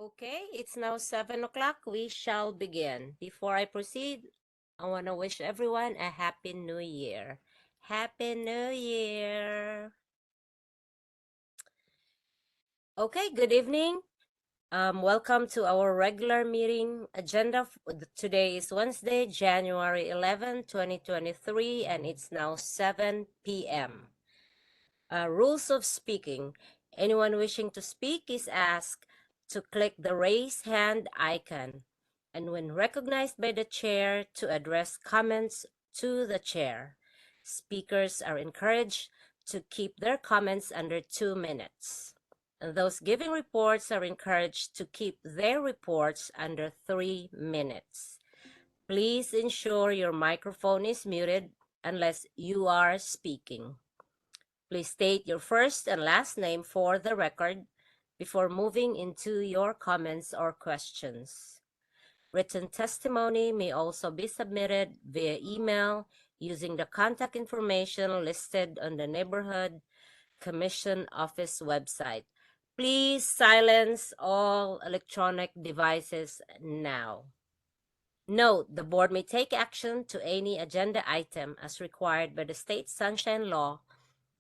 Okay, it's now 7 o'clock. We shall begin. Before I proceed, I want to wish everyone a Happy New Year. Happy New Year. Okay, good evening. Welcome to our regular meeting agenda. Today is Wednesday, January 11, 2023, and it's now 7 p.m. Rules of speaking. Anyone wishing to speak is asked to click the raise hand icon, and when recognized by the chair, to address comments to the chair. Speakers are encouraged to keep their comments under 2 minutes. And those giving reports are encouraged to keep their reports under 3 minutes. Please ensure your microphone is muted unless you are speaking. Please state your first and last name for the record before moving into your comments or questions. Written testimony may also be submitted via email using the contact information listed on the Neighborhood Commission Office website. Please silence all electronic devices now. Note, the board may take action to any agenda item as required by the State Sunshine Law,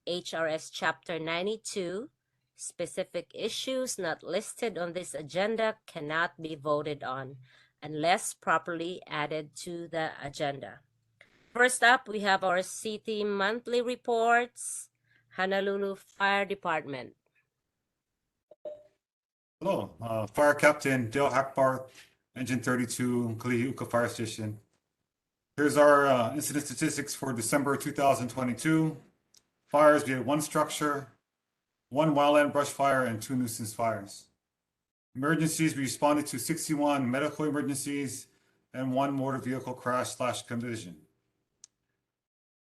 HRS Chapter 92. Specific issues not listed on this agenda cannot be voted on unless properly added to the agenda. First up, we have our city monthly reports. Honolulu Fire Department. Hello, Fire Captain Dale Hackbarth, Engine 32, Kalihi Fire Station. Here's our incident statistics for December 2022. Fires, we had 1 structure, 1 wildland brush fire, and 2 nuisance fires. Emergencies, we responded to 61 medical emergencies and 1 motor vehicle crash/collision.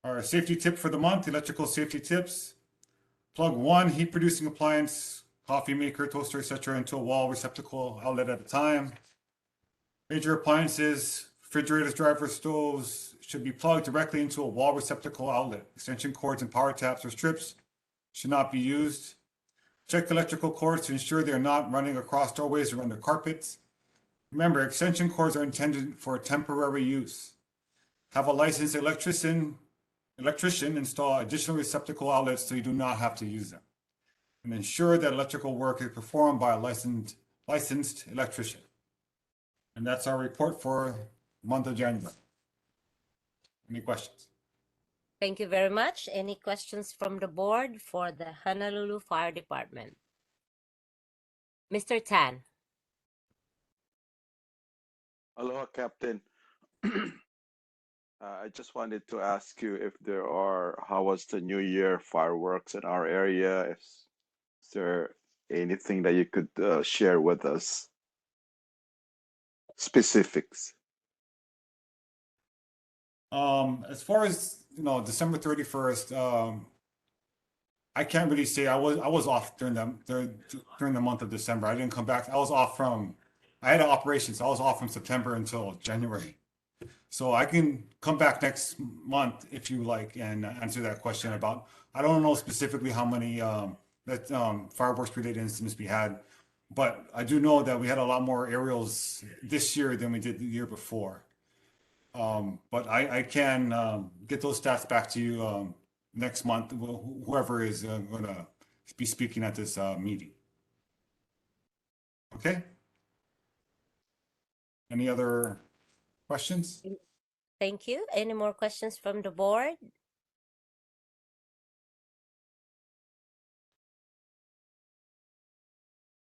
Our safety tip for the month, electrical safety tips. Plug 1 heat producing appliance, coffee maker, toaster, etc. into a wall receptacle outlet at a time. Major appliances, refrigerators, drivers, stoves should be plugged directly into a wall receptacle outlet. Extension cords and power taps or strips should not be used. Check electrical cords to ensure they are not running across doorways or under carpets. Remember, extension cords are intended for temporary use. Have a licensed electrician install additional receptacle outlets so you do not have to use them. And ensure that electrical work is performed by a licensed electrician. And that's our report for the month of January. Any questions? Thank you very much. Any questions from the board for the Honolulu Fire Department? Mr. Tan. Aloha, Captain. I just wanted to ask you if how was the New Year fireworks in our area? Is there anything that you could share with us? Specifics. As far as December 31st, I can't really say. I was off during the month of December. I didn't come back. I had an operation, so I was off from September until January. So I can come back next month if you like and answer that question about. I don't know specifically how many fireworks related incidents we had, but I do know that we had a lot more aerials this year than we did the year before. But I can get those stats back to you next month, whoever is going to be speaking at this meeting. Okay? Any other questions? Thank you. Any more questions from the board?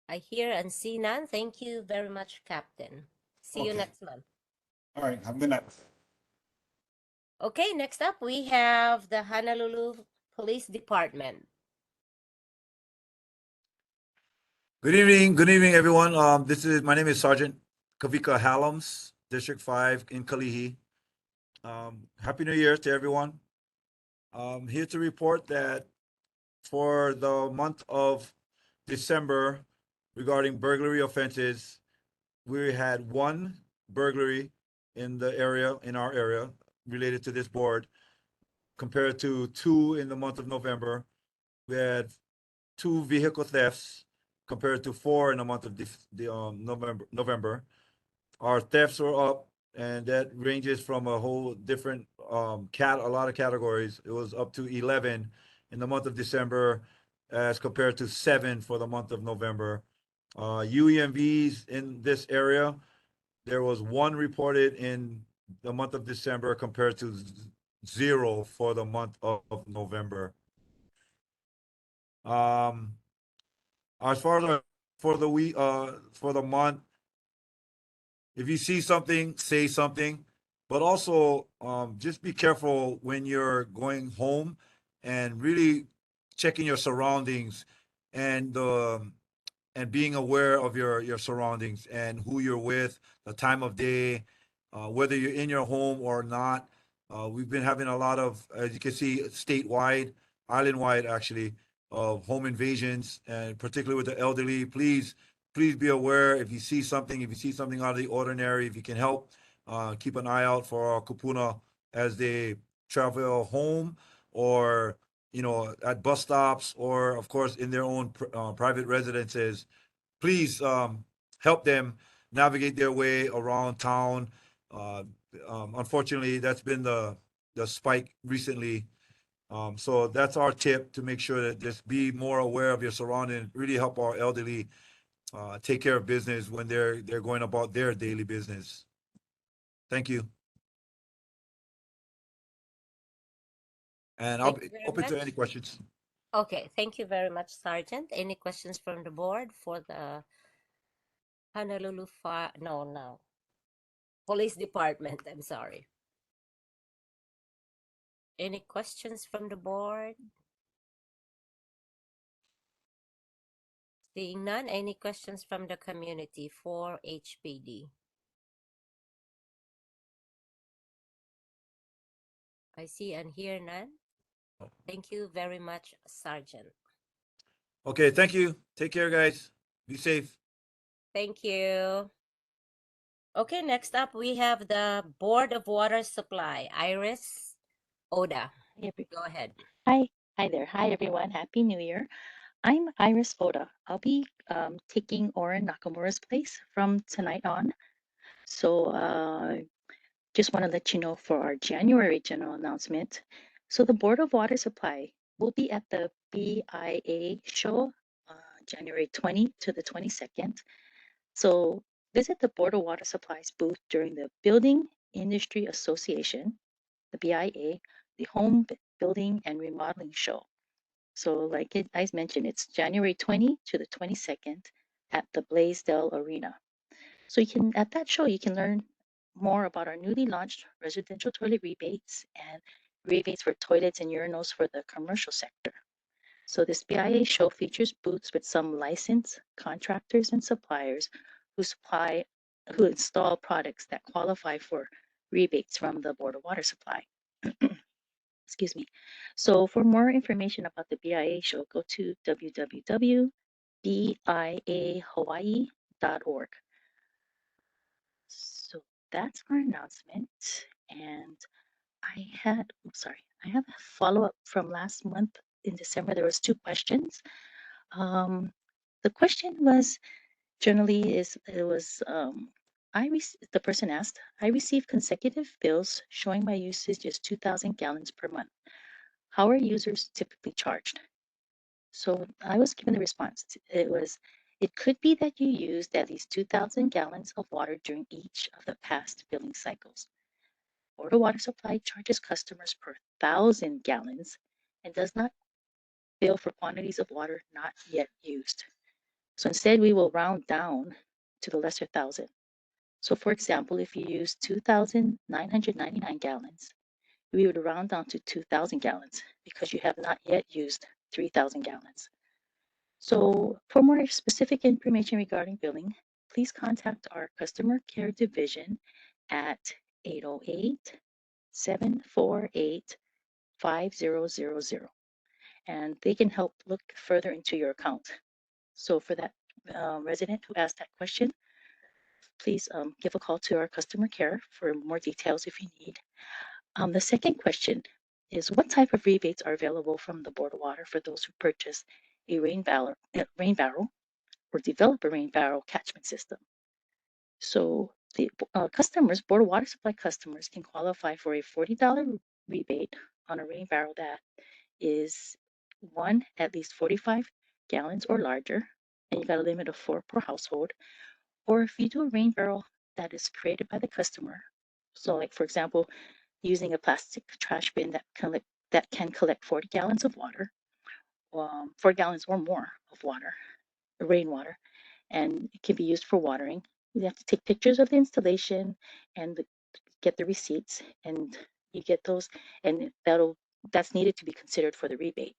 I hear and see none. Thank you very much, Captain. See you Okay. next month. All right. Have a good night. Okay, next up we have the Honolulu Police Department. Good evening, everyone. My name is Sergeant Kavika Hallams, District 5 in Kalihi. Happy New Year to everyone. Here to report that for the month of December, regarding burglary offenses, we had 1 burglary in our area, related to this board, compared to 2 in the month of November. We had 2 vehicle thefts compared to 4 in the month of November. Our thefts were up, and that ranges from a whole different a lot of categories. It was up to 11 in the month of December, as compared to 7 for the month of November. UEMVs in this area, there was 1 reported in the month of December compared to 0 for the month of November. As far as for the week, for the month, if you see something, say something, but also just be careful when you're going home and really checking your surroundings and being aware of your surroundings and who you're with, the time of day, whether you're in your home or not. We've been having a lot of, as you can see, statewide, island-wide actually, of home invasions, and particularly with the elderly. Please be aware if you see something, out of the ordinary, if you can help, keep an eye out for our kupuna as they travel home, or at bus stops, or of course in their own private residences. Please help them navigate their way around town. Uh, Unfortunately, that's been the spike recently. So that's our tip, to make sure that just be more aware of your surroundings. Really help our elderly take care of business when they're going about their daily business. Thank you. And I'll Thank be you very open to much. any questions. Okay, thank you very much, Sergeant. Any questions from the board for the Honolulu Fire? No. Police Department, I'm sorry. Any questions from the board? Seeing none, any questions from the community for HPD? I see and hear none. Thank you very much, Sergeant. Okay, thank you. Take care, guys. Be safe. Thank you. Okay, next up we have the Board of Water Supply, Iris Oda. Go ahead. Hi there. Hi, everyone. Happy New Year. I'm Iris Oda. I'll be taking Oren Nakamura's place from tonight on. So just want to let you know for our January general announcement. So the Board of Water Supply will be at the BIA show January 20 to the 22nd. So visit the Board of Water Supply's booth during the Building Industry Association, the BIA, the Home Building and Remodeling Show. So like I mentioned, it's January 20 to the 22nd at the Blaisdell Arena. So at that show, you can learn more about our newly launched residential toilet rebates and rebates for toilets and urinals for the commercial sector. So this BIA show features booths with some licensed contractors and suppliers who install products that qualify for rebates from the Board of Water Supply. Excuse me. So for more information about the BIA show, go to www.biahawaii.org. So that's our announcement. And I have a follow-up from last month in December. There was 2 questions. The question was the person asked, I received consecutive bills showing my usage is 2,000 gallons per month. How are users typically charged? So I was given the response. It could be that you used at least 2,000 gallons of water during each of the past billing cycles. Board of Water Supply charges customers per 1,000 gallons and does not bill for quantities of water not yet used. So instead, we will round down to the lesser 1,000. So for example, if you use 2,999 gallons, we would round down to 2,000 gallons because you have not yet used 3,000 gallons. So for more specific information regarding billing, please contact our customer care division at 808-748-5000, and they can help look further into your account. So for that resident who asked that question, please give a call to our customer care for more details if you need. The second question is, what type of rebates are available from the Board of Water for those who purchase a rain barrel or develop a rain barrel catchment system. So the customers, Board of Water Supply customers, can qualify for a $40 rebate on a rain barrel that is one at least 45 gallons or larger, and you got a limit of 4 per household. Or if you do a rain barrel that is created by the customer, so like for example, using a plastic trash bin that can collect 40 gallons of water, 4 gallons or more of water, rainwater, and it can be used for watering. You have to take pictures of the installation and get the receipts, and you get those, and that's needed to be considered for the rebate.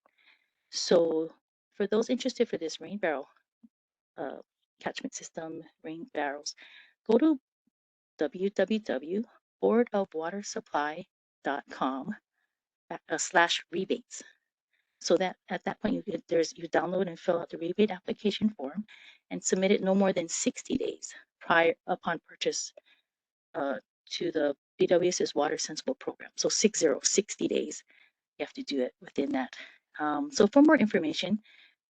So for those interested for this rain barrel catchment system, rain barrels, go to www.boardofwatersupply.com/rebates. So that at that point you download and fill out the rebate application form and submit it no more than 60 days prior upon purchase to the BWS's Water Sensible program. So 60 days, you have to do it within that. So for more information,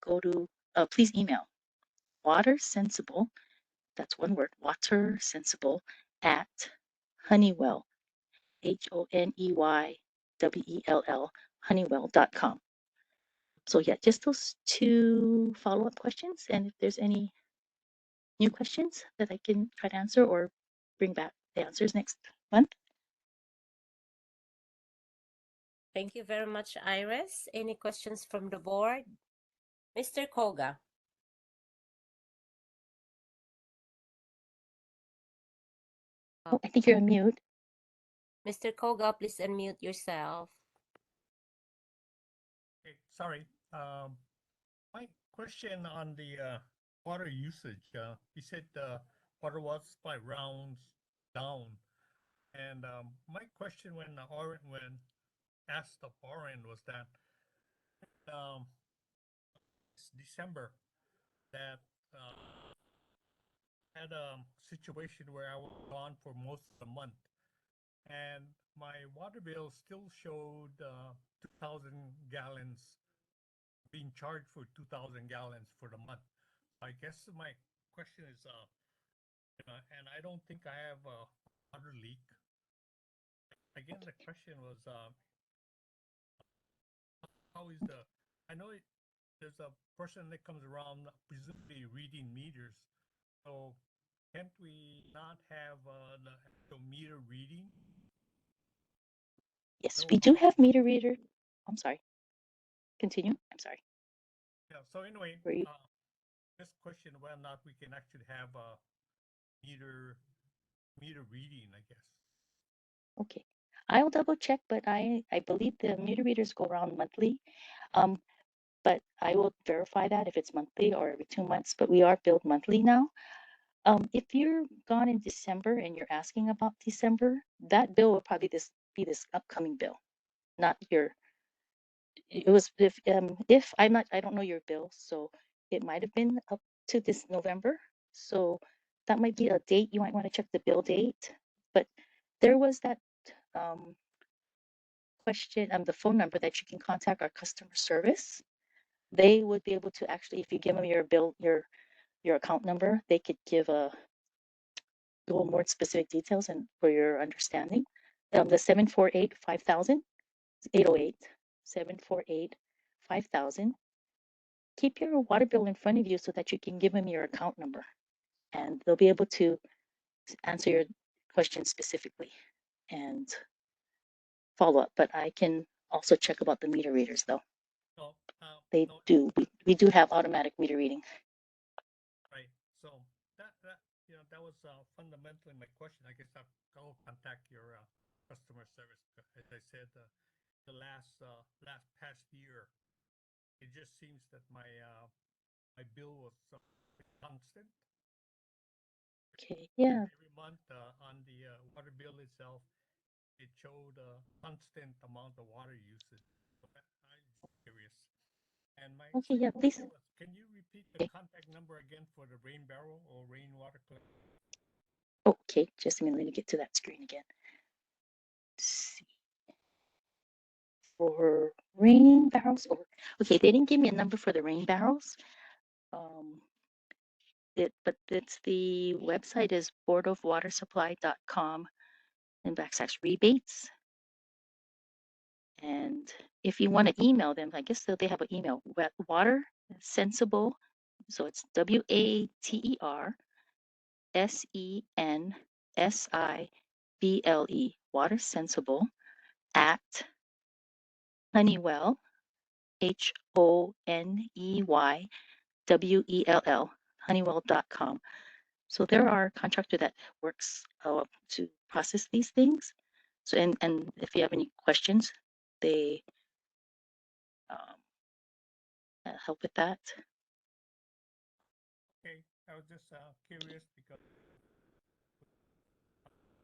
go to please email Water Sensible, that's one word, Water Sensible at Honeywell, HONEYWELL, Honeywell.com. So yeah, just those 2 follow-up questions. And if there's any new questions that I can try to answer or bring back the answers next month. Thank you very much, Iris. Any questions from the board? Mr. Koga. Oh, I think you're on mute. Mr. Koga, please unmute yourself. Okay, sorry. My question on the water usage. You said water water supply rounds down, and my question when asked of Oren was that it's December that had a situation where I was gone for most of the month, and my water bill still showed 2,000 gallons being charged for 2,000 gallons for the month. I guess my question is, and I don't think I have a water leak. Again, the question was, how is I know there's a person that comes around presumably reading meters. So can't we not have the meter reading? Yes, No, we do have meter reader. I'm sorry. Continue. I'm sorry. Yeah. So anyway, Were you? this question whether or not we can actually have a meter reading, I guess. Okay. I'll double check, but I believe the meter readers go around monthly. But I will verify that if it's monthly or every 2 months, but we are billed monthly now. If you're gone in December and you're asking about December, that bill will probably be this upcoming bill, not your. It was if I'm not, I don't know your bill, so it might have been up to this November. So that might be a date you might want to check the bill date. But there was that question, the phone number that you can contact our customer service. They would be able to actually, if you give them your bill, your account number, they could give a little more specific details and for your understanding. The 748-5000, 808 748-5000. Keep your water bill in front of you so that you can give them your account number, and they'll be able to answer your question specifically and follow up. But I can also check about the meter readers, though. No, They no, do. We do have automatic meter reading. right. So that that was fundamentally my question. I guess I'll contact your customer service. As I said, the last past year, it just seems that my bill was constant. Okay. Yeah. Every month on the water bill itself, it showed a constant amount of water usage. So I'm curious. And my Okay. second Yeah. Please. question was, can you repeat the Okay. contact number again for the rain barrel or rainwater collector? Okay. Just a minute. Let me get to that screen again. Let's see. For rain barrels, or okay, they didn't give me a number for the rain barrels. but it's the website is boardofwatersupply.com and /rebates. And if you want to email them, I guess they have an email, water sensible. So it's WATERSENSIBLE, water sensible at Honeywell, HONEYWELL, honeywell.com. So there are a contractor that works to process these things. So and if you have any questions, they help with that. Okay, I was just curious because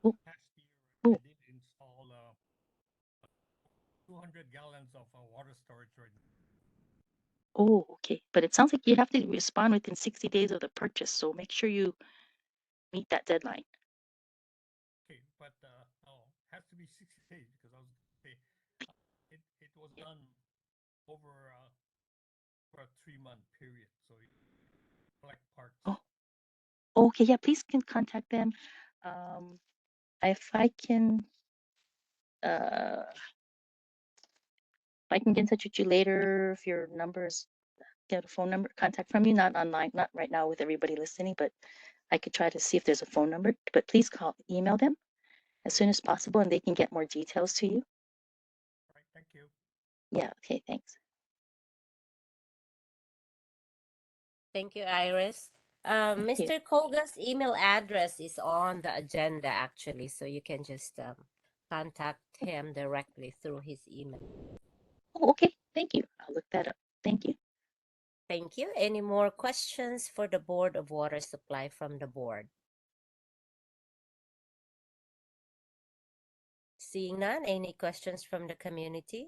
Oh, last year I oh, did install 200 gallons of water storage right now. oh, okay. But it sounds like you have to respond within 60 days of the purchase. So make sure you meet that deadline. Okay, but has to be 60 days because I was say it was done over for a 3-month period, so you collect parts. Oh, okay. Yeah, please can contact them. If I can get in touch with you later, if your numbers get a phone number contact from you, not online, not right now with everybody listening, but I could try to see if there's a phone number. But please email them as soon as possible, and they can get more details to you. All right, thank you. Yeah. Okay. Thanks. Thank you, Iris. Thank you. Mr. Koga's email address is on the agenda actually, so you can just contact him directly through his email. Oh, okay. Thank you. I'll look that up. Thank you. Thank you. Any more questions for the Board of Water Supply from the board? Seeing none, any questions from the community?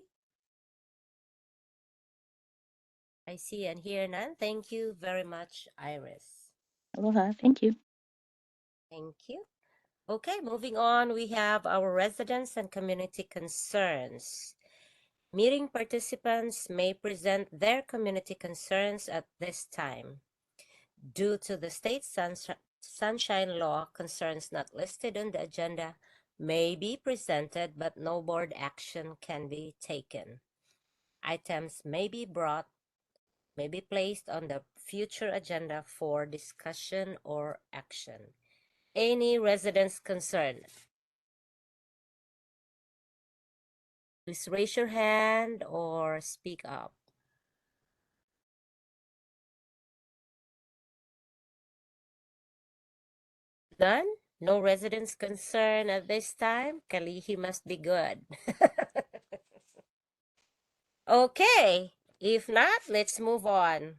I see and hear none. Thank you very much, Iris. Aloha. Thank you. Thank you. Okay, moving on, we have our residents and community concerns. Meeting participants may present their community concerns at this time. Due to the state sunshine law, concerns not listed on the agenda may be presented, but no board action can be taken. Items may be placed on the future agenda for discussion or action. Any residents concerned? Please raise your hand or speak up. None? No residents concerned at this time? Kalihi must be good. Okay, if not, let's move on.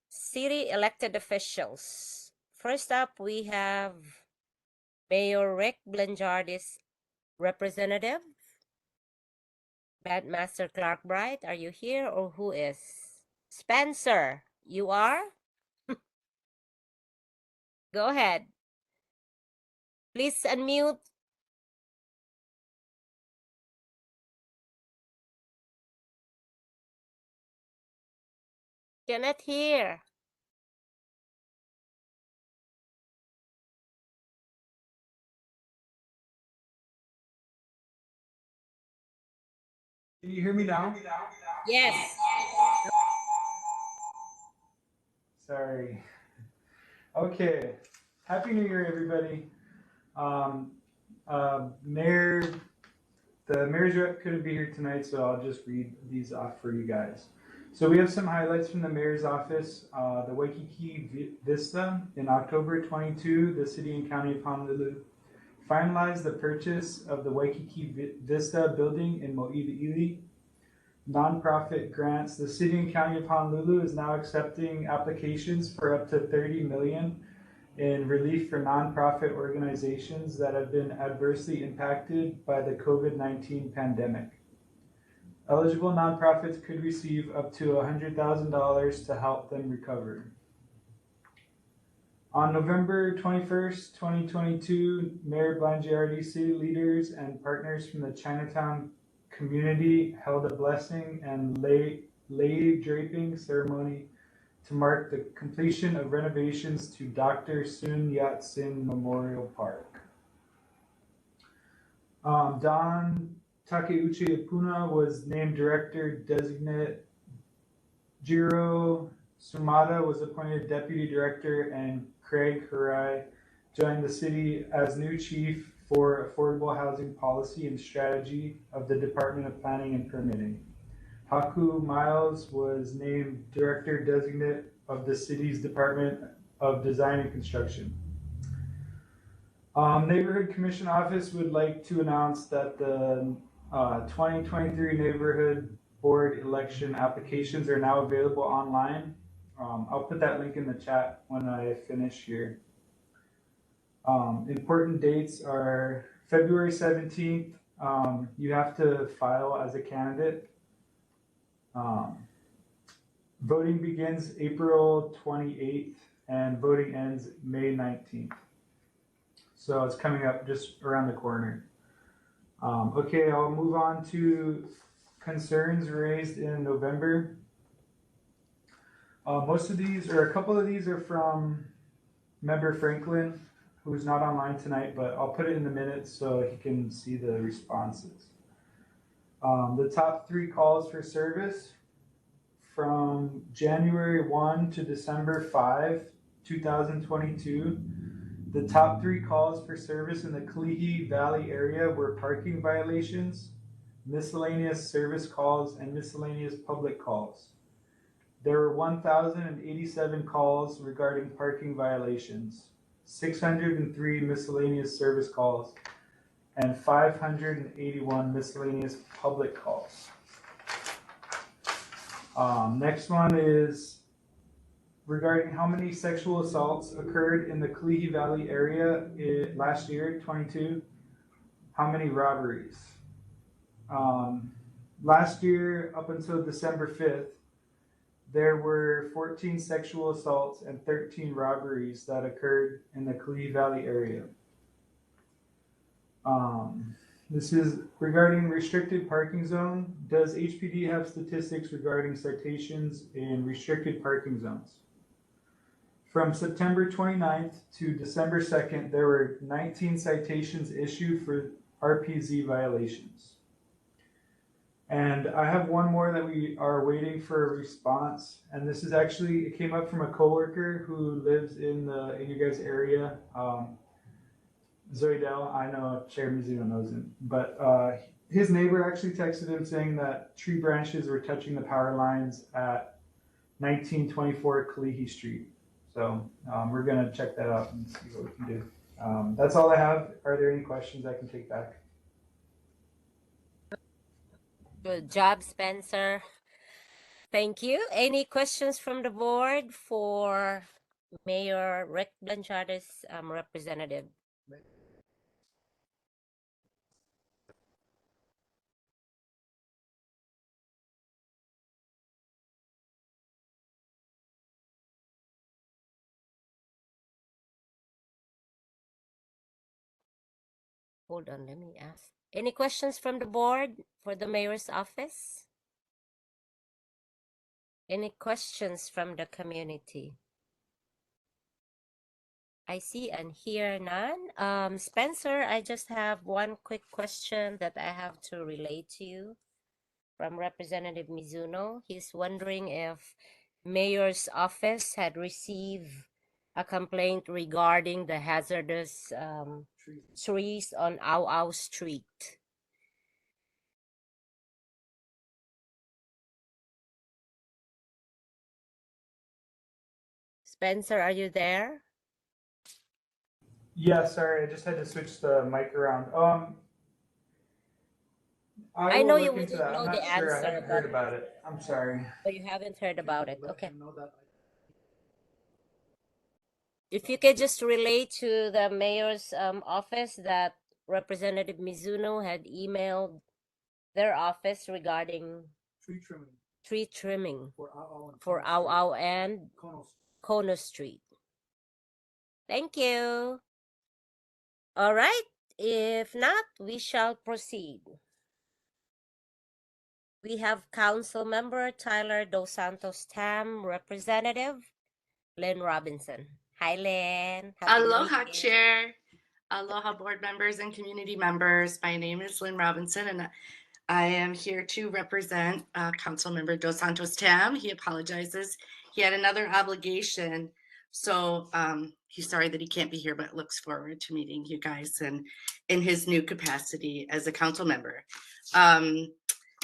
City elected officials. First up, we have Mayor Rick Blangiardi's representative. Bandmaster Clark Bright, are you here or who is? Spencer, you are? Go ahead. Please unmute. Cannot hear. Can you hear me now? Yes. Sorry. Okay. Happy New Year, everybody. The mayor's rep couldn't be here tonight, so I'll just read these off for you guys. So we have some highlights from the mayor's office. The Waikiki Vista in October 22, the city and county of Honolulu finalized the purchase of the Waikiki Vista building in Mo'iliili. Nonprofit grants. The city and county of Honolulu is now accepting applications for up to $30 million in relief for nonprofit organizations that have been adversely impacted by the COVID-19 pandemic. Eligible nonprofits could receive up to $100,000 to help them recover. On November 21st, 2022, Mayor Blangiardi, city leaders, and partners from the Chinatown community held a blessing and lei draping ceremony to mark the completion of renovations to Dr. Sun Yat-sen Memorial Park. Don Takeuchi Ipuna was named Director Designate. Jiro Sumada was appointed Deputy Director, and Craig Harai joined the city as new Chief for Affordable Housing Policy and Strategy of the Department of Planning and Permitting. Haku Miles was named Director Designate of the city's Department of Design and Construction. Neighborhood Commission Office would like to announce that the 2023 Neighborhood Board election applications are now available online. I'll put that link in the chat when I finish here. Important dates are February 17th. You have to file as a candidate. Voting begins April 28th and voting ends May 19th. So it's coming up just around the corner. Okay, I'll move on to concerns raised in November. Most of these, or a couple of these, are from Member Franklin, who's not online tonight, but I'll put it in the minutes so he can see the responses. The top 3 calls for service from January 1 to December 5, 2022. The top 3 calls for service in the Kalihi Valley area were parking violations, miscellaneous service calls, and miscellaneous public calls. There were 1,087 calls regarding parking violations, 603 miscellaneous service calls, and 581 miscellaneous public calls. Next one is regarding how many sexual assaults occurred in the Kalihi Valley area last year, 22. How many robberies? Last year, up until December 5th, there were 14 sexual assaults and 13 robberies that occurred in the Kalihi Valley area. This is regarding restricted parking zone. Does HPD have statistics regarding citations in restricted parking zones? From September 29th to December 2nd, there were 19 citations issued for RPZ violations. And I have one more that we are waiting for a response. And this is actually, it came up from a coworker who lives in your guys' area. Zoidel, I know Chair Mizuno knows him, but his neighbor actually texted him saying that tree branches were touching the power lines at 1924 Kalihi Street. So we're gonna check that out and see what we can do. That's all I have. Are there any questions I can take back? Good job, Spencer. Thank you. Any questions from the board for Mayor Rick Blangiardi's representative? Hold on, let me ask. Any questions from the board for the mayor's office? Any questions from the community? I see and hear none. Spencer, I just have one quick question that I have to relay to you from Representative Mizuno. He's wondering if mayor's office had received a complaint regarding the hazardous trees on Au Street. Spencer, are you there? Yeah, sorry, I just had to switch the mic around. I will know look you into wouldn't that. know I'm the not sure. I answer, haven't heard about it. I'm sorry. but you haven't heard about it. Okay. If you could just relay to the mayor's office that Representative Mizuno had emailed their office regarding tree trimming for Au and Kono Street. Thank you. All right. If not, we shall proceed. We have Councilmember Tyler Dos Santos Tam, Representative Lynn Robinson. Hi, Lynn. Happy New Aloha, Year. Chair. Aloha, board members and community members. My name is Lynn Robinson, and I am here to represent Councilmember Dos Santos Tam. He apologizes. He had another obligation, so he's sorry that he can't be here, but looks forward to meeting you guys and in his new capacity as a council member.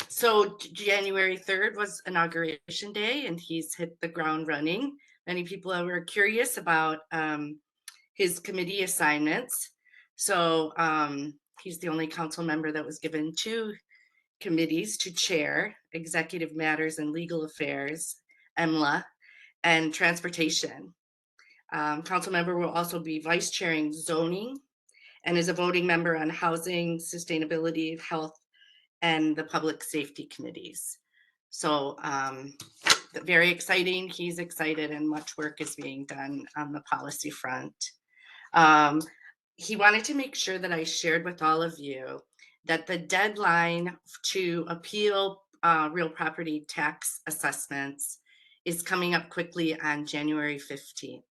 So January 3rd was inauguration day, and he's hit the ground running. Many people were curious about his committee assignments. So he's the only council member that was given 2 committees to chair: Executive Matters and Legal Affairs, EMLA, and Transportation. Council member will also be vice chairing zoning and is a voting member on housing, sustainability, health, and the public safety committees. So very exciting. He's excited, and much work is being done on the policy front. He wanted to make sure that I shared with all of you that the deadline to appeal real property tax assessments is coming up quickly on January 15th.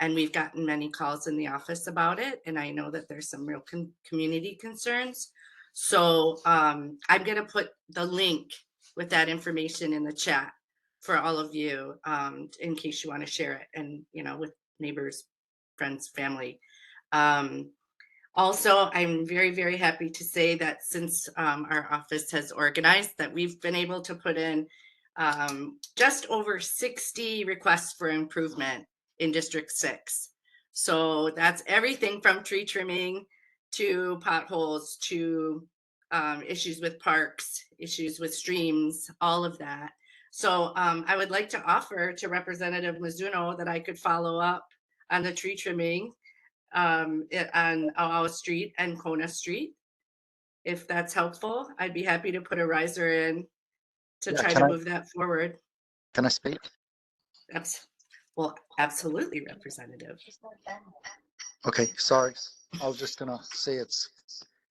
And we've gotten many calls in the office about it. And I know that there's some real community concerns. So I'm going to put the link with that information in the chat for all of you in case you want to share it, and, you know, with neighbors, friends, family. Also, I'm very, very happy to say that since our office has organized, that we've been able to put in just over 60 requests for improvement in District 6. So that's everything from tree trimming to potholes to issues with parks, issues with streams, all of that. So I would like to offer to Representative Mizuno that I could follow up on the tree trimming on Auaua Street and Kona Street. If that's helpful, I'd be happy to put a riser in to Yeah, try to move that forward. Can I speak? Well, absolutely, Representative. Okay, sorry. I was just gonna say it's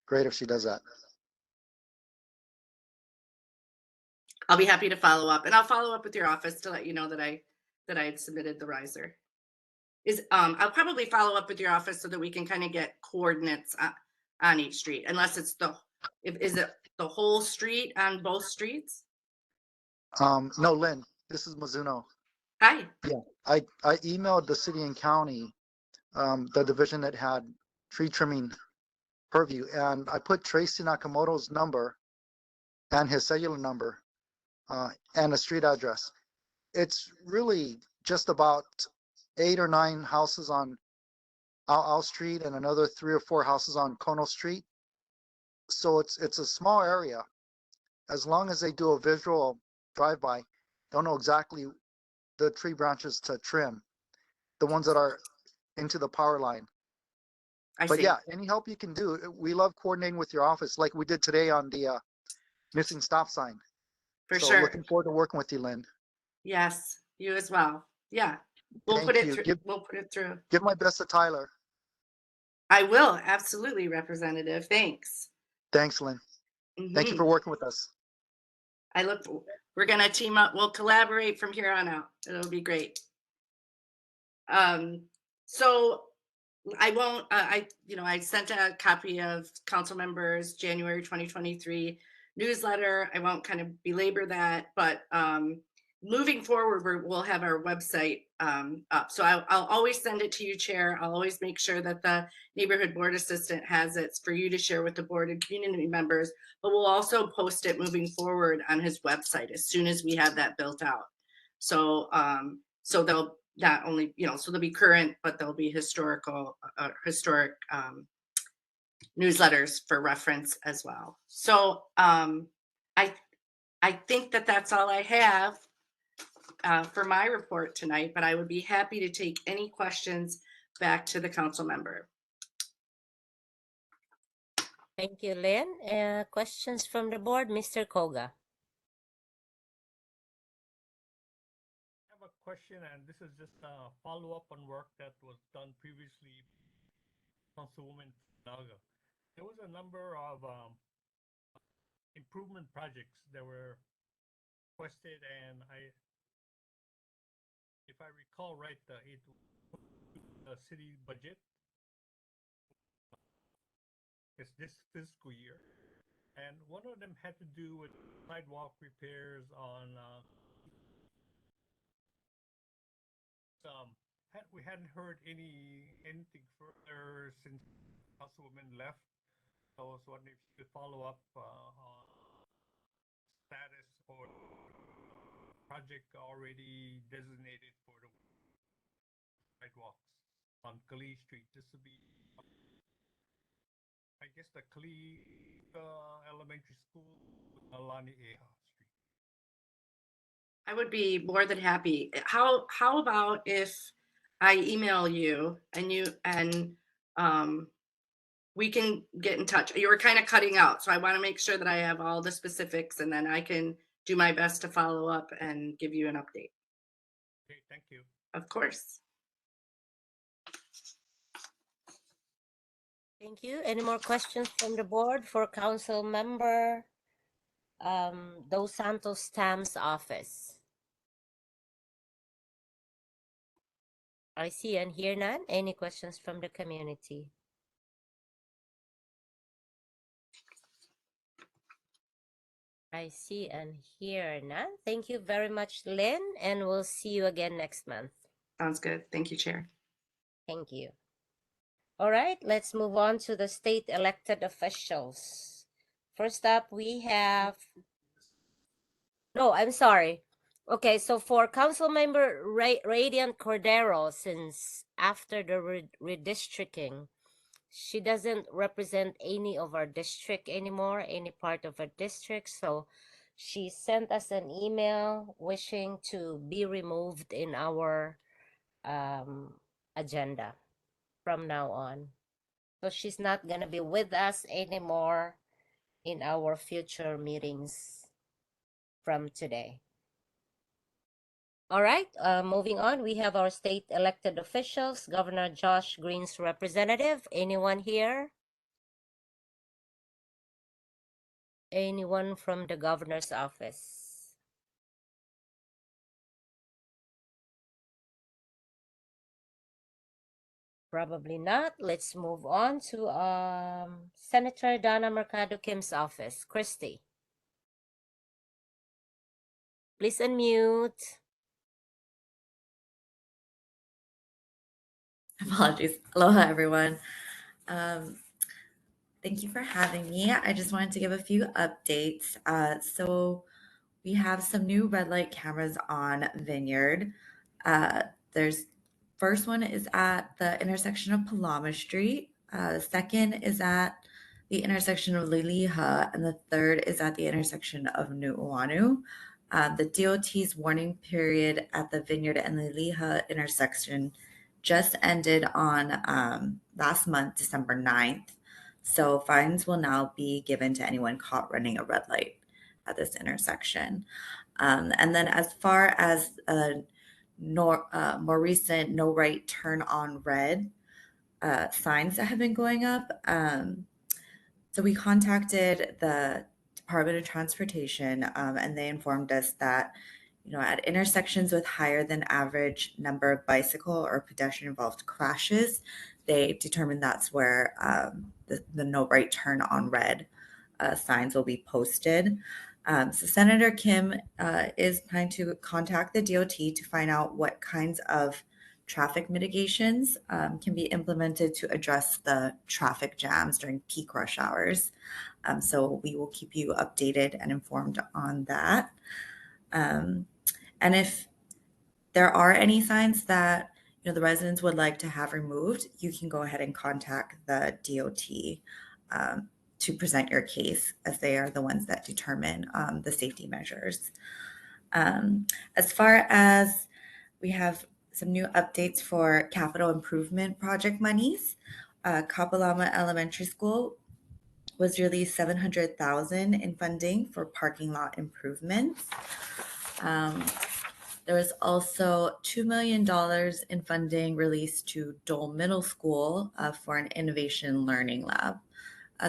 great if she does that. I'll be happy to follow up, and I'll follow up with your office to let you know that I had submitted the riser. I'll probably follow up with your office so that we can kind of get coordinates on each street, unless it's is it the whole street on both streets? No, Lynn, this is Mizuno. Hi. Yeah, I emailed the city and county, the division that had tree trimming purview, and I put Tracy Nakamoto's number and his cellular number and a street address. It's really just about 8 or 9 houses on Auaua Street and another 3 or 4 houses on Kono Street. So it's a small area. As long as they do a visual drive-by, don't know exactly the tree branches to trim, the ones that are into the power line. But yeah, any help you can do. We love coordinating with your office, like we did today on the missing stop sign. For so sure. Looking forward to working with you, Lynn. Yes, you as well. Yeah, we'll Thank put it you. through. We'll put it through. Give my best to Tyler. I will, absolutely, Representative. Thanks. Thanks, Lynn. Thank you for working with us. We're gonna team up. We'll collaborate from here on out. It'll be great. So I won't. I sent a copy of council members' January 2023 newsletter. I won't kind of belabor that, but moving forward, we'll have our website up. So I'll always send it to you, Chair. I'll always make sure that the neighborhood board assistant has it for you to share with the board and community members, but we'll also post it moving forward on his website as soon as we have that built out. So so they'll not only, so they'll be current, but they'll be historic newsletters for reference as well. So I think that that's all I have for my report tonight, but I would be happy to take any questions back to the council member. Thank you, Lynn. Questions from the board, Mr. Koga. I have a question, and this is just a follow-up on work that was done previously. Councilwoman Naga. There was a number of improvement projects that were requested, and if I recall right, it the city budget is this fiscal year, and one of them had to do with sidewalk repairs on. We hadn't heard anything further since Councilwoman left. I was wondering if you could follow up on status for project already designated for the sidewalks on Kalihi Street. This would be, I guess, the Kalihi Elementary School, Alani Eha Street. I would be more than happy. How about if I email you and we can get in touch. You were kind of cutting out, so I want to make sure that I have all the specifics, and then I can do my best to follow up and give you an update. Okay, thank you. Of course. Thank you. Any more questions from the board for Councilmember Dos Santos Tam's office? I see and hear none. Any questions from the community? I see and hear none. Thank you very much, Lynn, and we'll see you again next month. Sounds good. Thank you, Chair. Thank you. All right, let's move on to the state elected officials. First up, we have... No, I'm sorry. Okay, so for Councilmember Radiant Cordero, since after the redistricting, she doesn't represent any of our district anymore, any part of our district. So she sent us an email wishing to be removed in our agenda from now on. So she's not going to be with us anymore in our future meetings from today. All right, moving on, we have our state elected officials, Governor Josh Green's representative. Anyone here? Anyone from the governor's office? Probably not. Let's move on to Senator Donna Mercado Kim's office. Christy. Please unmute. Apologies. Aloha, everyone. Thank you for having me. I just wanted to give a few updates. So we have some new red light cameras on Vineyard. There's first one is at the intersection of Palama Street. The second is at the intersection of Liliha, and the third is at the intersection of Nu'uanu. The DOT's warning period at the Vineyard and Liliha intersection just ended on last month, December 9th. So fines will now be given to anyone caught running a red light at this intersection. And then as far as more recent no right turn on red signs that have been going up, so we contacted the Department of Transportation, and they informed us that, you know, at intersections with higher than average number of bicycle or pedestrian involved crashes, they determined that's where the no right turn on red signs will be posted. So Senator Kim is planning to contact the DOT to find out what kinds of traffic mitigations can be implemented to address the traffic jams during peak rush hours. So we will keep you updated and informed on that. And if there are any signs that, you know, the residents would like to have removed, you can go ahead and contact the DOT to present your case, as they are the ones that determine the safety measures. As far as we have some new updates for capital improvement project monies, Kapalama Elementary School was released $700,000 in funding for parking lot improvements. There was also $2 million in funding released to Dole Middle School for an innovation learning lab.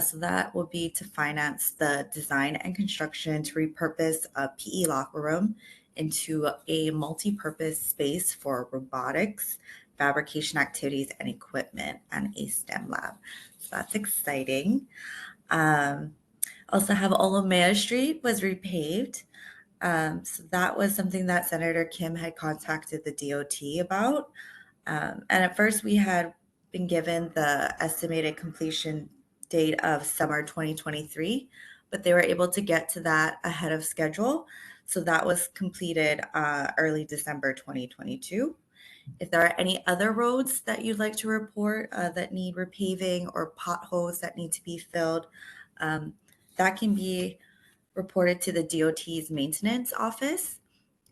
So that will be to finance the design and construction to repurpose a PE locker room into a multi-purpose space for robotics, fabrication activities, and equipment, and a STEM lab. So that's exciting. Also have Olomea Street was repaved. So that was something that Senator Kim had contacted the DOT about. And at first we had been given the estimated completion date of summer 2023, but they were able to get to that ahead of schedule. So that was completed early December 2022. If there are any other roads that you'd like to report that need repaving or potholes that need to be filled, that can be reported to the DOT's maintenance office.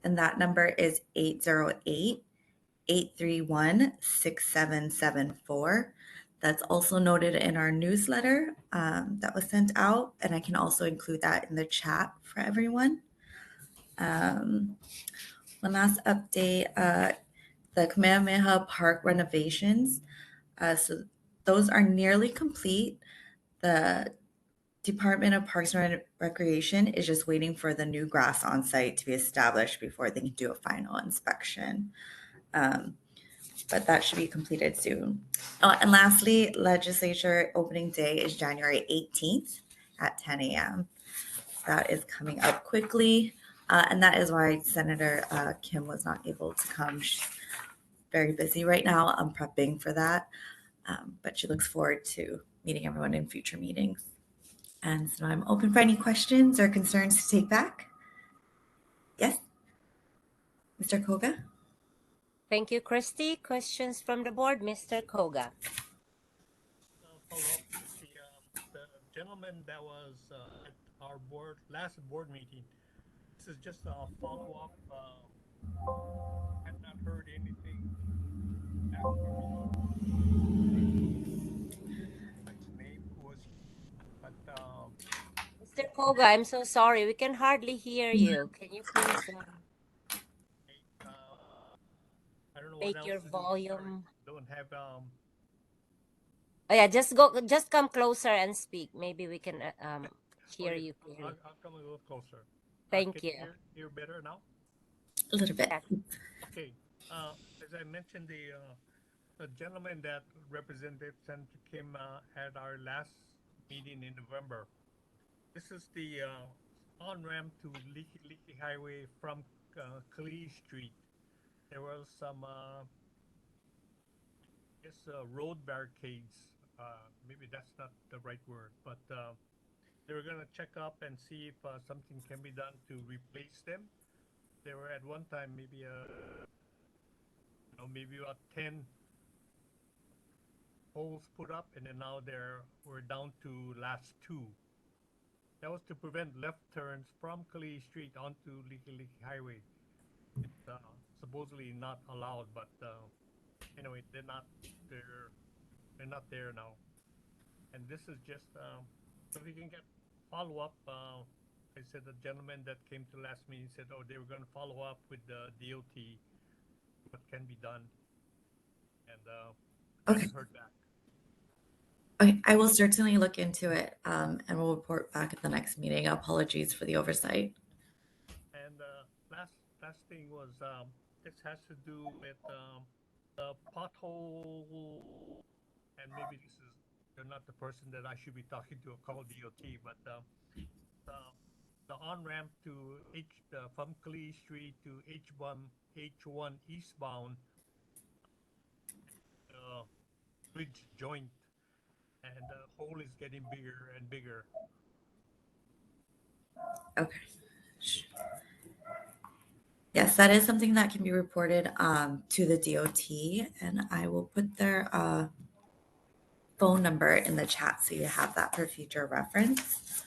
And that number is 808-831-6774. That's also noted in our newsletter that was sent out, and I can also include that in the chat for everyone. One last update, the Kamehameha Park renovations. So those are nearly complete. The Department of Parks and Recreation is just waiting for the new grass on site to be established before they can do a final inspection. But that should be completed soon. Oh, and lastly, legislature opening day is January 18th at 10 a.m. That is coming up quickly. And that is why Senator Kim was not able to come. She's very busy right now. I'm prepping for that. But she looks forward to meeting everyone in future meetings. And so I'm open for any questions or concerns to take back. Yes, Mr. Koga? Thank you, Christy. Questions from the board, Mr. Koga. Follow up with the gentleman that was at our last board meeting. This is just a follow up. Have not heard anything back from his name was, but Mr. Koga, I'm so sorry. We can hardly hear you. Can you please I don't know what make else your to do. Sorry, volume? don't have Oh yeah, just come closer and speak. Maybe we can hear okay, you clearly. I'll come a little closer. Thank Can you. you hear better now? A little bit. Yes. Okay. As I mentioned, the gentleman that represented Senator Kim at our last meeting in November. This is the on-ramp to Kalihi Highway from Kalihi Street. There was some, road barricades. Maybe that's not the right word, but they were going to check up and see if something can be done to replace them. There were at one time maybe maybe about 10 poles put up, and then now we're down to last 2. That was to prevent left turns from Kalihi Street onto Kalihi Highway. It's supposedly not allowed, but anyway, they're not there now. And this is just so we can get follow up. I said the gentleman that came to last meeting said, oh, they were going to follow up with the DOT, what can be done, and Okay. haven't heard back. Okay, I will certainly look into it and we'll report back at the next meeting. Apologies for the oversight. And last thing was this has to do with the pothole, and maybe you're not the person that I should be talking to, call DOT, but the on-ramp to from Kalihi Street to H1 eastbound bridge joint, and the hole is getting bigger and bigger. Okay. Yes, that is something that can be reported to the DOT, and I will put their phone number in the chat so you have that for future reference.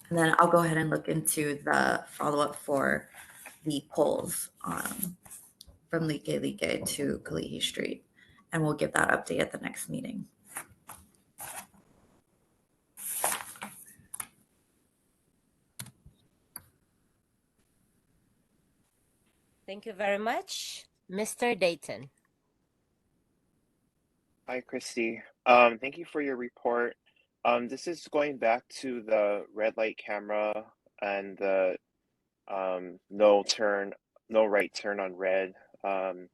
And then I'll go ahead and look into the follow-up for the poles from Like to Kalihi Street, and we'll give that update at the next meeting. Thank you very much. Mr. Dayton. Hi, Christy. Thank you for your report. This is going back to the red light camera and the no right turn on red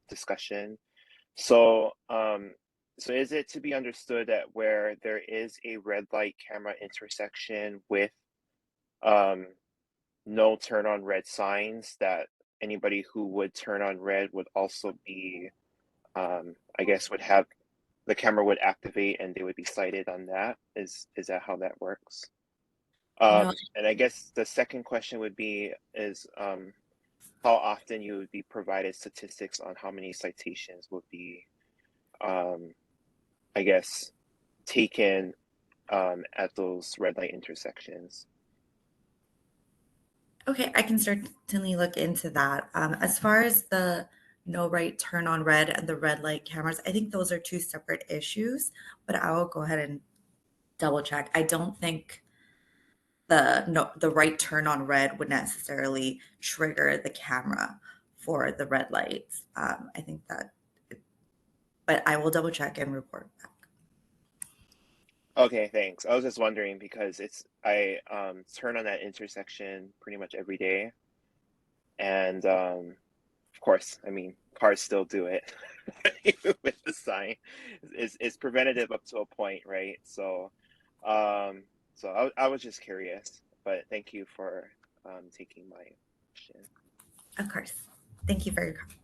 discussion. So, so is it to be understood that where there is a red light camera intersection with no turn on red signs, that anybody who would turn on red would also be, I guess, would have the camera would activate and they would be cited on that? Is that how that works? No, And I guess the second question would be is how often you would be provided statistics on how many citations would be, I guess, taken at those red light intersections. okay, I can certainly look into that. As far as the no right turn on red and the red light cameras, I think those are two separate issues, but I will go ahead and double check. I don't think the right turn on red would necessarily trigger the camera for the red lights. I think that, but I will double check and report back. Okay, thanks. I was just wondering because I turn on that intersection pretty much every day, and of course, I mean, cars still do it with the sign. It's preventative up to a point, right? So, I was just curious, but thank you for taking my question. Of course. Thank you for your comment.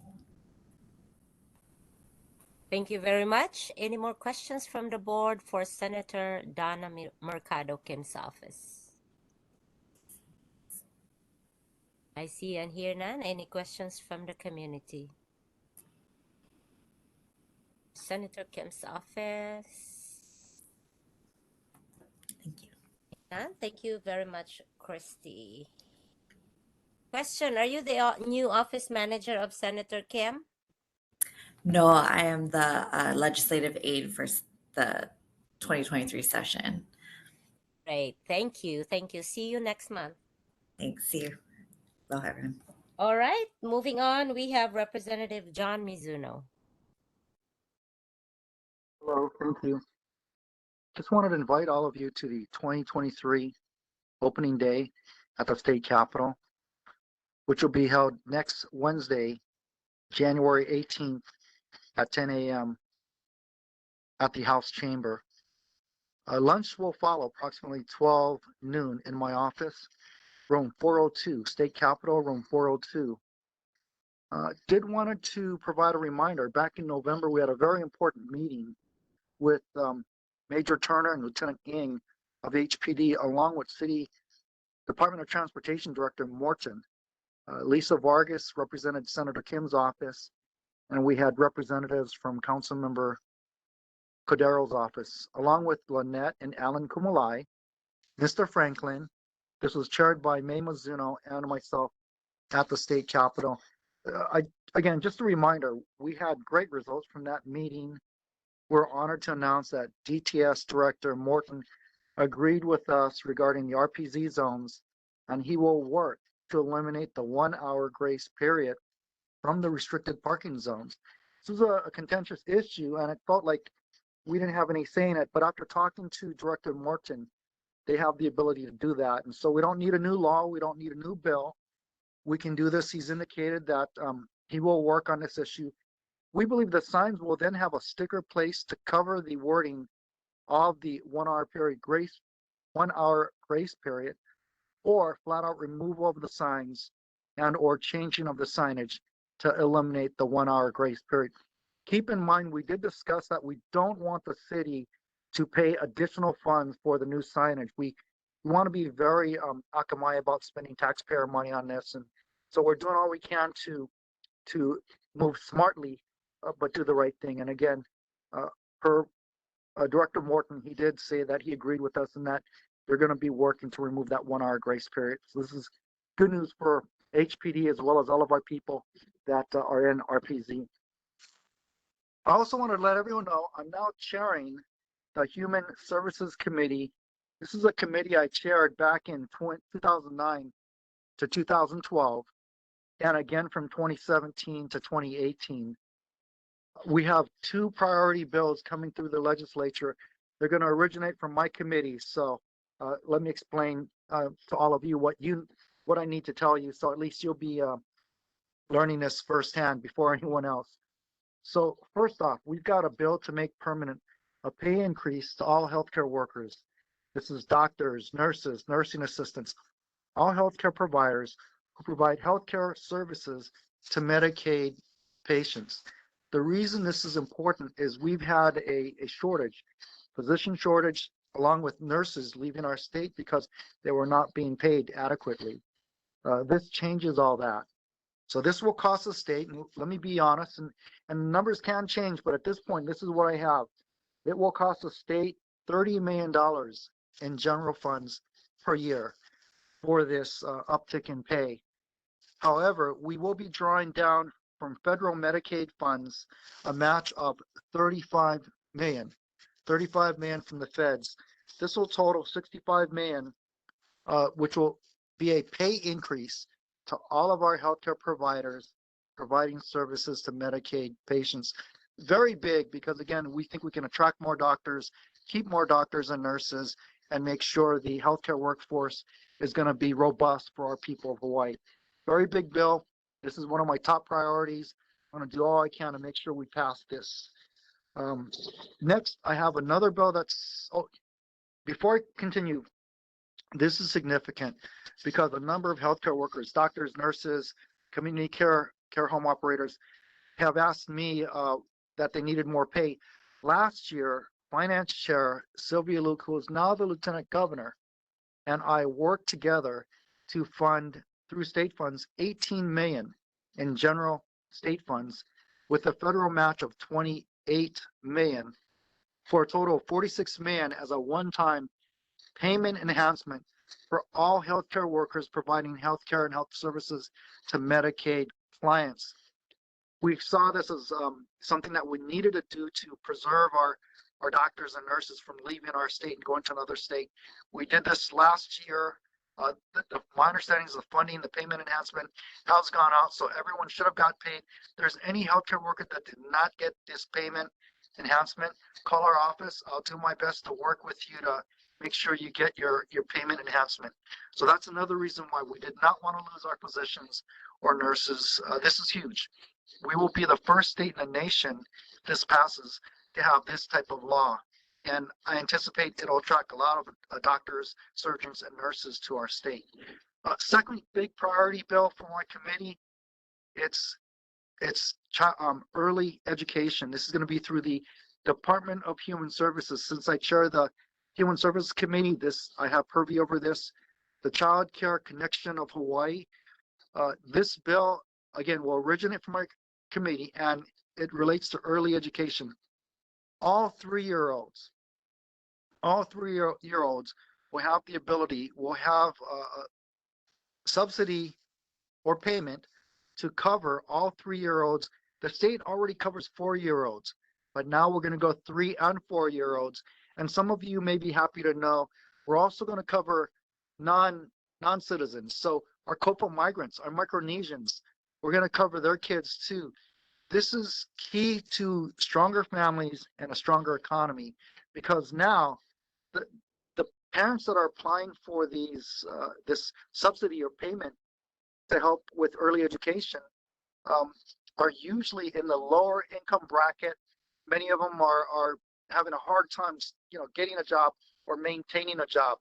Thank you very much. Any more questions from the board for Senator Donna Mercado Kim's office? I see and hear none. Any questions from the community? Senator Kim's office. Thank you. None. Thank you very much, Christy. Question: are you the new office manager of Senator Kim? No, I am the legislative aide for the 2023 session. Great. Thank you. Thank you. See you next month. Thanks. See you. Well, everyone. All right. Moving on, we have Representative John Mizuno. Hello, thank you. Just wanted to invite all of you to the 2023 opening day at the state capitol, which will be held next Wednesday, January 18th at 10 a.m. at the House Chamber. Lunch will follow approximately 12 noon in my office, room 402, State Capitol, room 402. Did wanted to provide a reminder. Back in November, we had a very important meeting with Major Turner and Lieutenant Ng of HPD, along with City Department of Transportation Director Morton. Lisa Vargas represented Senator Kim's office, and we had representatives from Councilmember Cordero's office, along with Lynette and Alan Kumalai, Mr. Franklin. This was chaired by May Mizuno and myself at the state capitol. Again, just a reminder, we had great results from that meeting. We're honored to announce that DTS Director Morton agreed with us regarding the RPZ zones, and he will work to eliminate the 1 hour grace period from the restricted parking zones. This was a contentious issue, and it felt like we didn't have any say in it, but after talking to Director Morton, they have the ability to do that. And so we don't need a new law, we don't need a new bill. We can do this. He's indicated that he will work on this issue. We believe the signs will then have a sticker placed to cover the wording of the 1 hour period grace, 1 hour grace period, or flat out removal of the signs and or changing of the signage to eliminate the 1 hour grace period. Keep in mind, we did discuss that we don't want the city to pay additional funds for the new signage. We want to be very akamai about spending taxpayer money on this, and so we're doing all we can to move smartly, but do the right thing. And again, per Director Morton, he did say that he agreed with us and that they're going to be working to remove that 1 hour grace period. So this is good news for HPD as well as all of our people that are in RPZ. I also want to let everyone know I'm now chairing the Human Services Committee. This is a committee I chaired back in 2009 to 2012, and again from 2017 to 2018. We have two priority bills coming through the legislature. They're going to originate from my committee. So let me explain to all of you what I need to tell you. So at least you'll be learning this firsthand before anyone else. So first off, we've got a bill to make permanent a pay increase to all healthcare workers. This is doctors, nurses, nursing assistants, all healthcare providers who provide healthcare services to Medicaid patients. The reason this is important is we've had a shortage, physician shortage, along with nurses leaving our state because they were not being paid adequately. This changes all that. So this will cost the state, and let me be honest, and numbers can change, but at this point, this is what I have. It will cost the state $30 million in general funds per year for this uptick in pay. However, we will be drawing down from federal Medicaid funds a match of 35 million from the feds. This will total 65 million, which will be a pay increase to all of our healthcare providers providing services to Medicaid patients. Very big, because again, we think we can attract more doctors, keep more doctors and nurses, and make sure the healthcare workforce is going to be robust for our people of Hawaii. Very big bill. This is one of my top priorities. I'm going to do all I can to make sure we pass this. Next, I have another bill that's, before I continue, this is significant because a number of healthcare workers, doctors, nurses, community care home operators have asked me that they needed more pay. Last year, Finance Chair Sylvia Luke, who is now the Lieutenant Governor, and I worked together to fund through state funds 18 million in general state funds with a federal match of 28 million for a total of 46 million as a one-time payment enhancement for all healthcare workers providing healthcare and health services to Medicaid clients. We saw this as something that we needed to do to preserve our doctors and nurses from leaving our state and going to another state. We did this last year. My understanding is the funding, the payment enhancement has gone out, so everyone should have got paid. If there's any healthcare worker that did not get this payment enhancement, call our office. I'll do my best to work with you to make sure you get your payment enhancement. So that's another reason why we did not want to lose our physicians or nurses. This is huge. We will be the first state in the nation, if this passes, to have this type of law. And I anticipate it'll attract a lot of doctors, surgeons, and nurses to our state. Second big priority bill for my committee, it's early education. This is going to be through the Department of Human Services. Since I chair the Human Services Committee, I have purview over this. The Child Care Connection of Hawaii. This bill, again, will originate from my committee, and it relates to early education. All 3-year-olds will have the ability, will have a subsidy or payment to cover all 3-year-olds. The state already covers 4-year-olds, but now we're going to go 3 and 4-year-olds. And some of you may be happy to know we're also going to cover non-citizens. So our coastal migrants, our Micronesians, we're going to cover their kids too. This is key to stronger families and a stronger economy, because now the parents that are applying for this subsidy or payment to help with early education are usually in the lower income bracket. Many of them are having a hard time, getting a job or maintaining a job.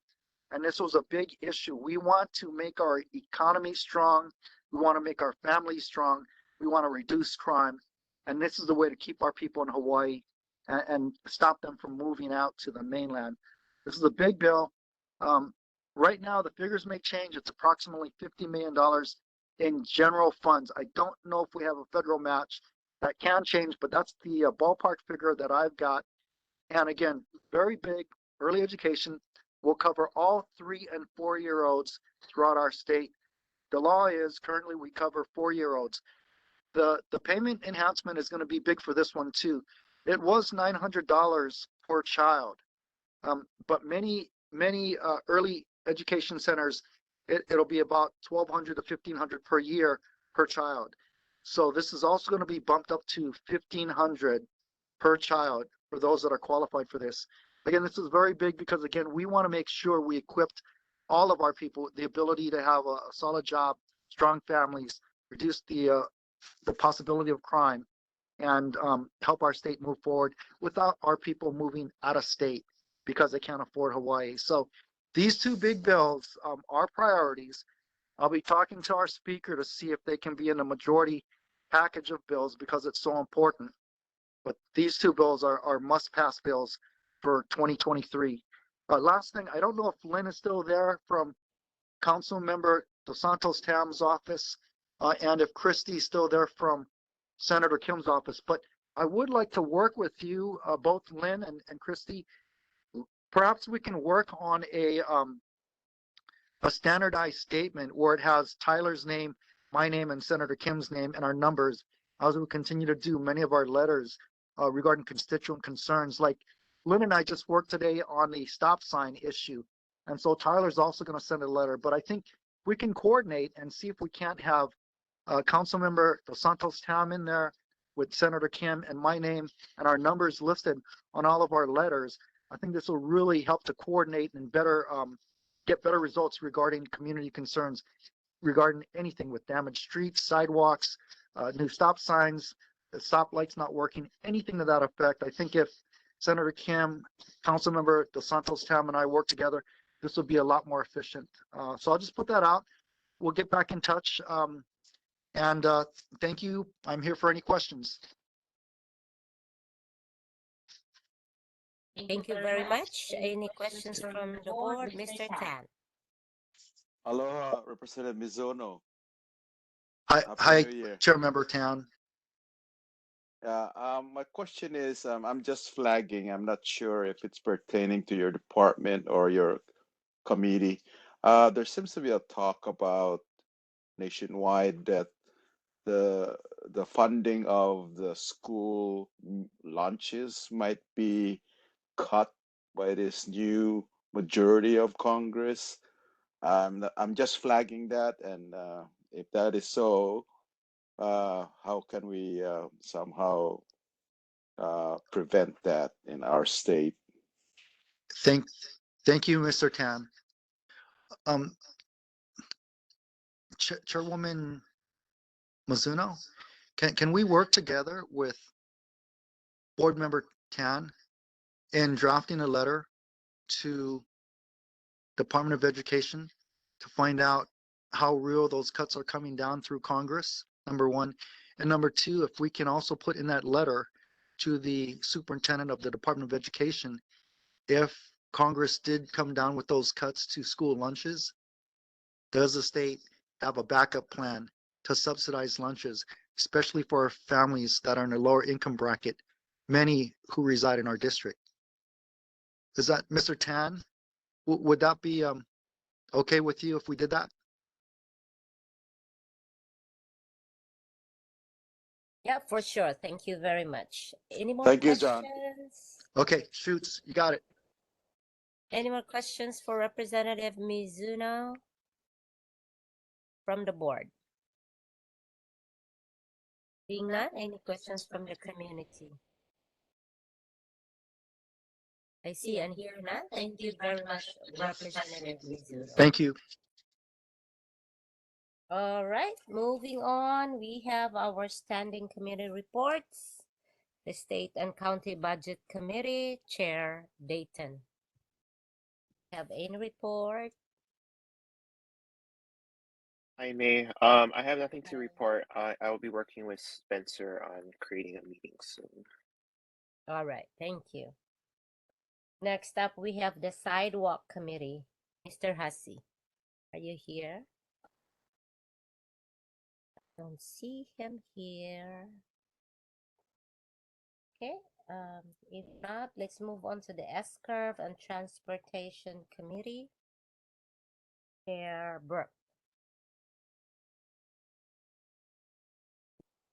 And this was a big issue. We want to make our economy strong. We want to make our families strong. We want to reduce crime. And this is the way to keep our people in Hawaii and stop them from moving out to the mainland. This is a big bill. Right now, the figures may change. It's approximately $50 million in general funds. I don't know if we have a federal match. That can change, but that's the ballpark figure that I've got. And again, very big. Early education will cover all 3 and 4-year-olds throughout our state. The law is currently we cover 4-year-olds. The payment enhancement is going to be big for this one too. It was $900 per child, but many early education centers, it'll be about $1,200 to $1,500 per year per child. So this is also going to be bumped up to 1,500 per child for those that are qualified for this. Again, this is very big because again, we want to make sure we equipped all of our people with the ability to have a solid job, strong families, reduce the possibility of crime, and help our state move forward without our people moving out of state because they can't afford Hawaii. So these two big bills are priorities. I'll be talking to our speaker to see if they can be in a majority package of bills because it's so important. But these two bills are must-pass bills for 2023. Last thing, I don't know if Lynn is still there from Councilmember Santos Tam's office, and if Christie's still there from Senator Kim's office. But I would like to work with you, both Lynn and Christie. Perhaps we can work on a standardized statement where it has Tyler's name, my name, and Senator Kim's name and our numbers as we continue to do many of our letters regarding constituent concerns. Like Lynn and I just worked today on the stop sign issue. And so Tyler's also going to send a letter, but I think we can coordinate and see if we can't have Councilmember Dos Santos Tam in there with Senator Kim and my name and our numbers listed on all of our letters. I think this will really help to coordinate and better get better results regarding community concerns regarding anything with damaged streets, sidewalks, new stop signs, the stop lights not working, anything to that effect. I think if Senator Kim, Councilmember Dos Santos Tam, and I work together, this will be a lot more efficient. So I'll just put that out. We'll get back in touch. And thank you. I'm here for any questions. Thank you very much. Any questions from the board, Mr. Tan? Aloha, Representative Mizuno. Hi, New Year. Chair Member Town. My question is, I'm just flagging. I'm not sure if it's pertaining to your department or your committee. There seems to be a talk about nationwide that the funding of the school lunches might be cut by this new majority of Congress. I'm just flagging that, and if that is so, how can we somehow prevent that in our state? Thank you, Mr. Tan. Chairwoman Mizuno, can we work together with Board Member Tan in drafting a letter to Department of Education to find out how real those cuts are coming down through Congress, number one. And number two, if we can also put in that letter to the superintendent of the Department of Education, if Congress did come down with those cuts to school lunches, does the state have a backup plan to subsidize lunches, especially for families that are in a lower income bracket, many who reside in our district? Is that, Mr. Tan, would that be okay with you if we did that? Yeah, for sure. Thank you very much. Any more Thank you, questions? John. Okay, shoots, you got it. Any more questions for Representative Mizuno from the board? Seeing none, any questions from the community? I see and hear none. Thank you very much, Representative Mizuno. Thank you. All right, moving on, we have our standing committee reports. The State and County Budget Committee, Chair Dayton. Have any report? I may. I have nothing to report. I will be working with Spencer on creating a meeting soon. All right, thank you. Next up, we have the Sidewalk Committee. Mr. Hussey, are you here? I don't see him here. Okay, if not, let's move on to the S-Curve and Transportation Committee. Chair Burke.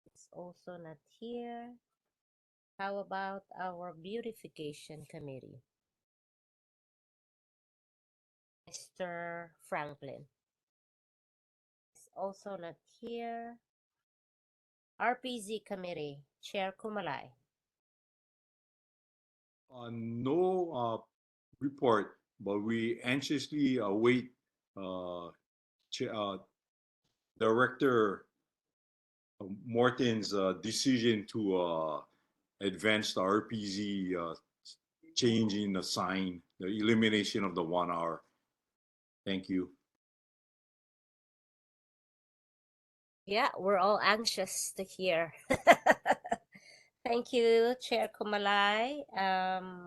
It's also not here. How about our Beautification Committee? Mr. Franklin is also not here. RPZ Committee, Chair Kumalai. No report, but we anxiously await Director Morton's decision to advance the RPZ change in the sign, the elimination of the 1 hour. Thank you. Yeah, we're all anxious to hear. Thank you, Chair Kumalai.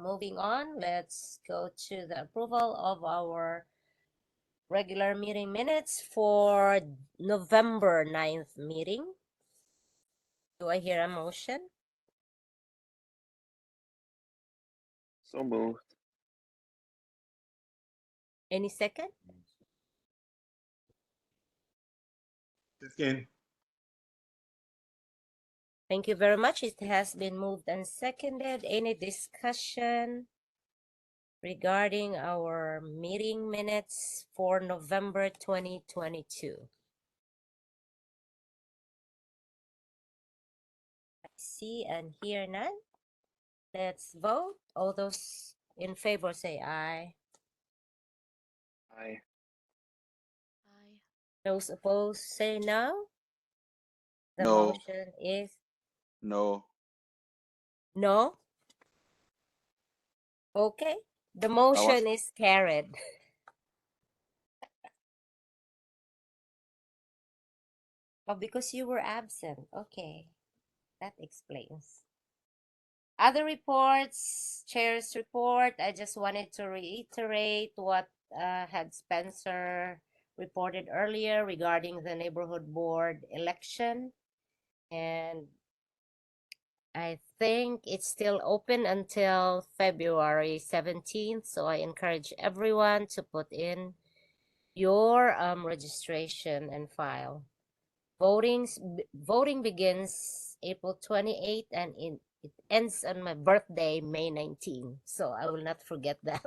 Moving on, let's go to the approval of our regular meeting minutes for November 9th meeting. Do I hear a motion? So moved. Any second? Second. Thank you very much. It has been moved and seconded. Any discussion regarding our meeting minutes for November 2022? I see and hear none. Let's vote. All those in favor say aye. Aye. Aye. Those opposed say no. The No. motion is No. no. Okay. The I was motion is carried. Oh, because you were absent. Okay. That explains. Other reports, chair's report. I just wanted to reiterate what had Spencer reported earlier regarding the neighborhood board election. And I think it's still open until February 17th. So I encourage everyone to put in your registration and file. Voting begins April 28th and it ends on my birthday, May 19th. So I will not forget that.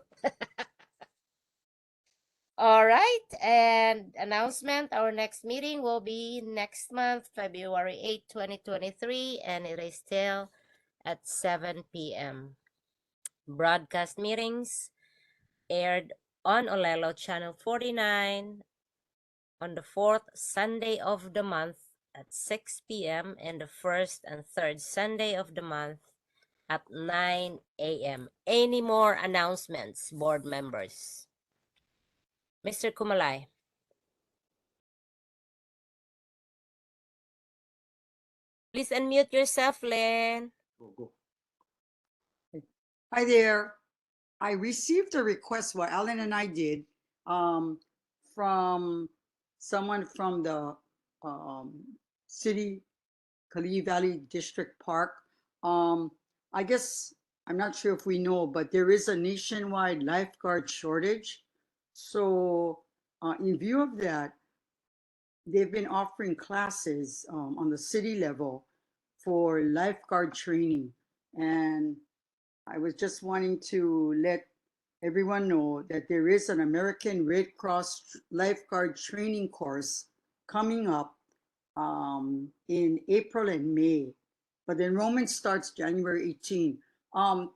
All right. And announcement, our next meeting will be next month, February 8th, 2023. And it is still at 7 p.m. Broadcast meetings aired on Olelo Channel 49 on the 4th Sunday of the month at 6 p.m. and the first and third Sunday of the month at 9 a.m. Any more announcements, board members? Mr. Kumalai. Please unmute yourself, Len. Go. Hi there. I received a request, what Alan and I did, from someone from the city, Kalihi Valley District Park. I guess, I'm not sure if we know, but there is a nationwide lifeguard shortage. So in view of that, they've been offering classes on the city level for lifeguard training. And I was just wanting to let everyone know that there is an American Red Cross lifeguard training course coming up in April and May, but the enrollment starts January 18. I'm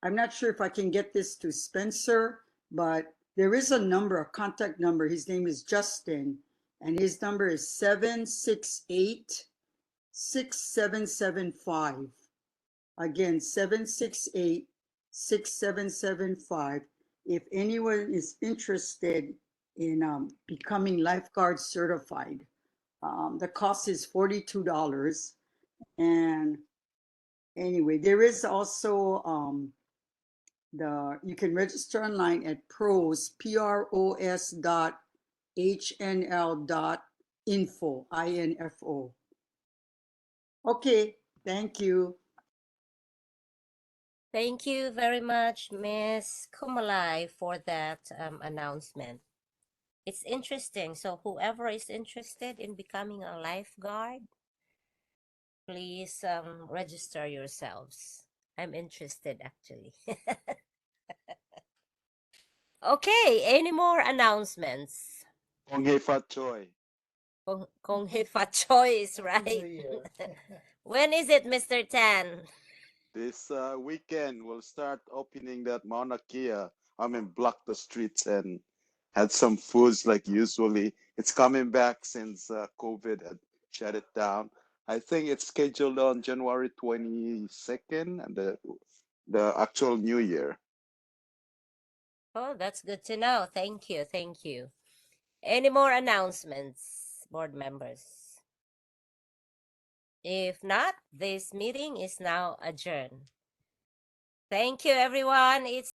not sure if I can get this to Spencer, but there is a number, a contact number. His name is Justin, and his number is 768-6775. Again, 768-6775. If anyone is interested in becoming lifeguard certified, the cost is $42. And anyway, there is also you can register online at pros.hnl.info, info. Okay, thank you. Thank you very much, Ms. Kumalai, for that announcement. It's interesting. So whoever is interested in becoming a lifeguard, please register yourselves. I'm interested, actually. Okay, any more announcements? Onghe Fat Choi. Kung Hifa choice, right? When is it, Mr. Tan? This weekend we'll start opening that Mauna Kea. Block the streets and had some foods like usually. It's coming back since COVID had shut it down. I think it's scheduled on January 22nd and the actual New Year. Oh, that's good to know. Thank you. Thank you. Any more announcements, board members? If not, this meeting is now adjourned. Thank you, everyone. It's